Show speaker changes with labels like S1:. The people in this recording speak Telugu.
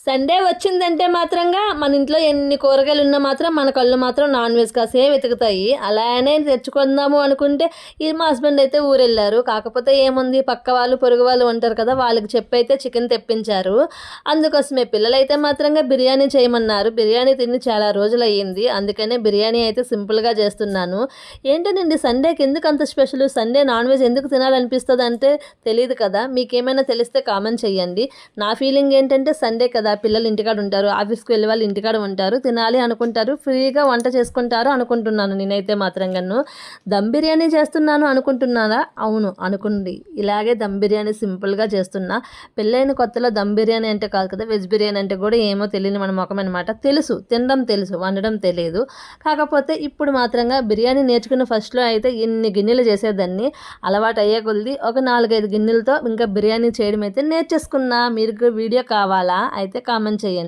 S1: సండే వచ్చిందంటే మాత్రంగా మన ఇంట్లో ఎన్ని కూరగాయలు ఉన్నా మాత్రం మన కళ్ళు మాత్రం నాన్ వెజ్ కాసే వెతుకుతాయి. అలానే తెచ్చుకుందాము అనుకుంటే మా హస్బెండ్ అయితే ఊరెళ్ళారు. కాకపోతే ఏముంది, పక్క వాళ్ళు పొరుగు వాళ్ళు ఉంటారు కదా, వాళ్ళకి చెప్పైతే చికెన్ తెప్పించారు. అందుకోసమే పిల్లలైతే మాత్రంగా బిర్యానీ చేయమన్నారు. బిర్యానీ తిని చాలా రోజులయ్యింది. అందుకనే బిర్యానీ అయితే సింపుల్గా చేస్తున్నాను. ఏంటోనండి, సండేకి ఎందుకు అంత స్పెషల్, సండే నాన్ వెజ్ ఎందుకు తినాలనిపిస్తుంది అంటే తెలియదు కదా. మీకేమైనా తెలిస్తే కామెంట్ చేయండి. నా ఫీలింగ్ ఏంటంటే సండే కదా, పిల్లలు ఇంటికాడ ఉంటారు, ఆఫీస్కి వెళ్ళే వాళ్ళు ఇంటికాడ ఉంటారు, తినాలి అనుకుంటారు, ఫ్రీగా వంట చేసుకుంటారు అనుకుంటున్నాను నేనైతే మాత్రంగాను. దమ్ బిర్యానీ చేస్తున్నాను అనుకుంటున్నారా? అవును, అనుకోండి. ఇలాగే దమ్ బిర్యానీ సింపుల్గా చేస్తున్నా. పెళ్ళైన కొత్తలో దమ్ బిర్యానీ అంటే కాదు కదా, వెజ్ బిర్యానీ అంటే కూడా ఏమో తెలియని మన ముఖం అనమాట. తెలుసు, తినడం తెలుసు, వండడం తెలియదు. కాకపోతే ఇప్పుడు మాత్రంగా బిర్యానీ నేర్చుకున్న ఫస్ట్లో అయితే ఇన్ని గిన్నెలు చేసేదాన్ని. అలవాటు అయ్యే కొద్ది ఒక 4-5 గిన్నెలతో ఇంకా బిర్యానీ చేయడం అయితే నేర్చేసుకున్నా. మీకు వీడియో కావాలా? అయితే కామెంట్ చేయండి.